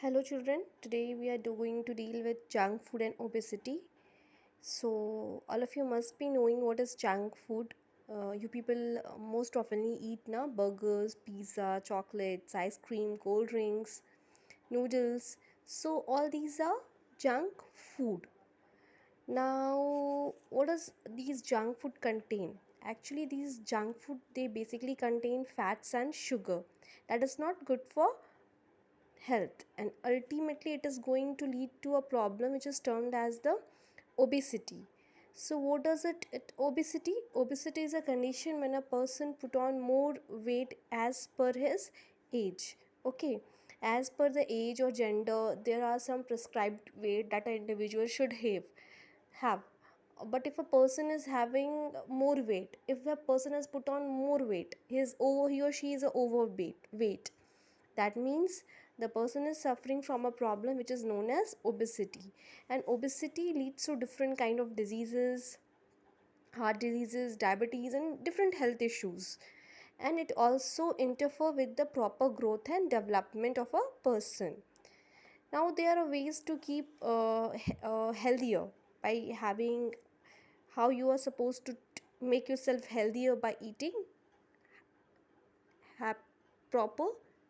Hello children, today we are going to deal with junk food and obesity. So all of you must be knowing what is junk food. You people most oftenly eat na burgers, pizza, chocolates, ice cream, cold drinks, noodles. So all these are junk food. Now what does these junk food contain? Actually these junk food they basically contain fats and sugar. That is not good for health, and ultimately it is going to lead to a problem which is termed as the obesity. So what does obesity is a condition when a person put on more weight as per his age. Okay, as per the age or gender there are some prescribed weight that an individual should have. But if a person is having more weight, if a person has put on more weight, he or she is a overweight, that means the person is suffering from a problem which is known as obesity. And obesity leads to different kind of diseases, heart diseases, diabetes, and different health issues. And it also interfere with the proper growth and development of a person. Now there are ways to keep healthier by having how you are supposed to make yourself healthier by eating have proper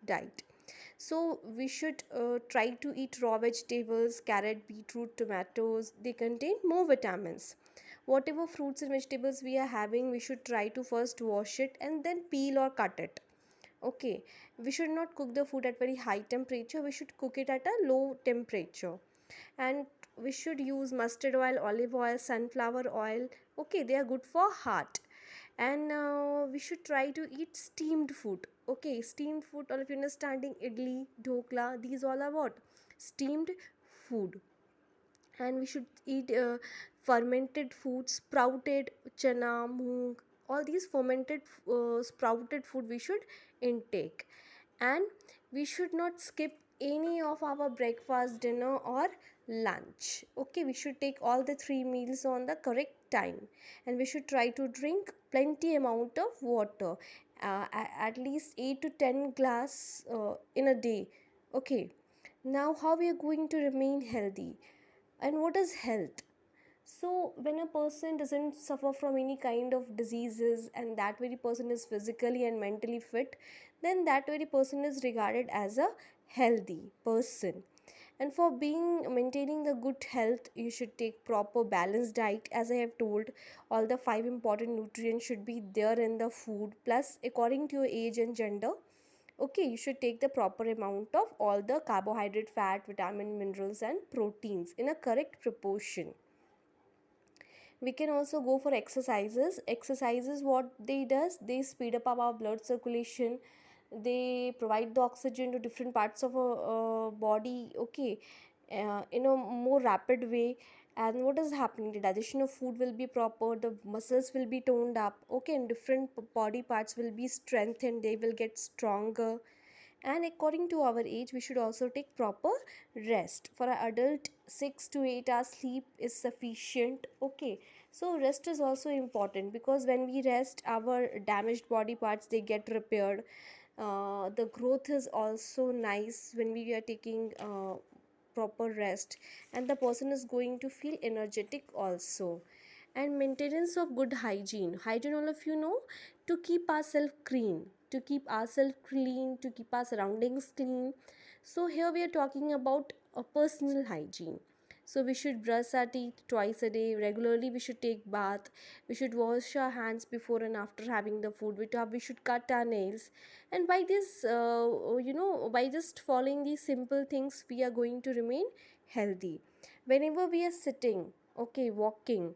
diet. So we should try to eat raw vegetables, carrot, beetroot, tomatoes. They contain more vitamins. Whatever fruits and vegetables we are having, we should try to first wash it and then peel or cut it. Okay, we should not cook the food at very high temperature, we should cook it at a low temperature. And we should use mustard oil, olive oil, sunflower oil. Okay, they are good for heart. And we should try to eat steamed food. Okay, steamed food, all of you understanding, idli, dhokla, these all are what? Steamed food. And we should eat fermented food, sprouted chana, moong, all these fermented sprouted food we should intake. And we should not skip any of our breakfast, dinner, or lunch. Okay, we should take all the three meals on the correct time. And we should try to drink plenty amount of water, at least 8 to 10 glass in a day. Okay, now how we are going to remain healthy? And what is health? So when a person doesn't suffer from any kind of diseases, and that very person is physically and mentally fit, then that very person is regarded as a healthy person. And for being maintaining the good health, you should take proper balanced diet. As I have told, all the five important nutrients should be there in the food, plus according to your age and gender. Okay, you should take the proper amount of all the carbohydrate, fat, vitamin, minerals, and proteins in a correct proportion. We can also go for exercises. What they does, they speed up our blood circulation, they provide the oxygen to different parts of our body. Okay, in a more rapid way. And what is happening, the digestion of food will be proper, the muscles will be toned up. Okay, and different body parts will be strengthened, they will get stronger. And according to our age, we should also take proper rest. For an adult, 6 to 8 hours sleep is sufficient. Okay, so rest is also important, because when we rest, our damaged body parts they get repaired. The growth is also nice when we are taking proper rest. And the person is going to feel energetic also. And maintenance of good hygiene, all of you know, to keep ourselves clean, to keep our surroundings clean. So here we are talking about a personal hygiene. So we should brush our teeth twice a day regularly, we should take bath, we should wash our hands before and after having the food we should cut our nails. And by this by just following these simple things, we are going to remain healthy. Whenever we are sitting, okay, walking,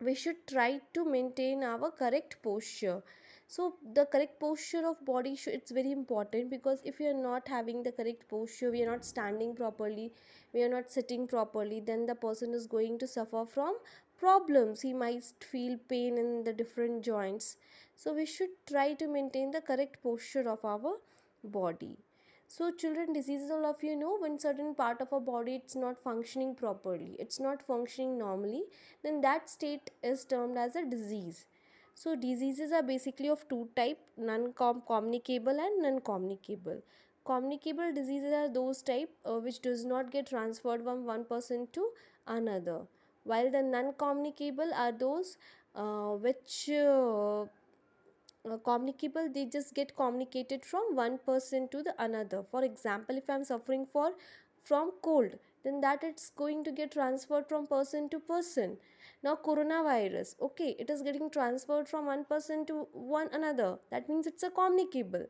we should try to maintain our correct posture. So the correct posture of body it's very important, because if we are not having the correct posture, we are not standing properly, we are not sitting properly, then the person is going to suffer from problems. He might feel pain in the different joints. So we should try to maintain the correct posture of our body. So children, diseases, all of you know, when certain part of our body it's not functioning properly, it's not functioning normally, then that state is termed as a disease. So diseases are basically of two type, non-communicable and non-communicable. Communicable diseases are those type which does not get transferred from one person to another, while the non-communicable are those which communicable, they just get communicated from one person to the another. For example, if I'm suffering from cold, then that it's going to get transferred from person to person. Now coronavirus, okay, it is getting transferred from one person to one another, that means it's a communicable.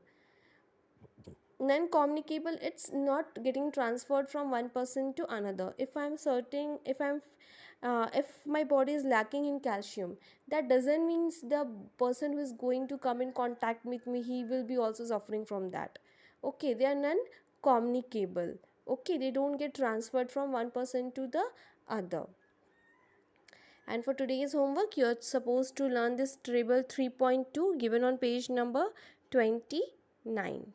Non-communicable, it's not getting transferred from one person to another. If I'm certain, if my body is lacking in calcium, that doesn't means the person who is going to come in contact with me, he will be also suffering from that. Okay, they are non-communicable. Okay, they don't get transferred from one person to the other. And for today's homework, you're supposed to learn this table 3.2 given on page number 29.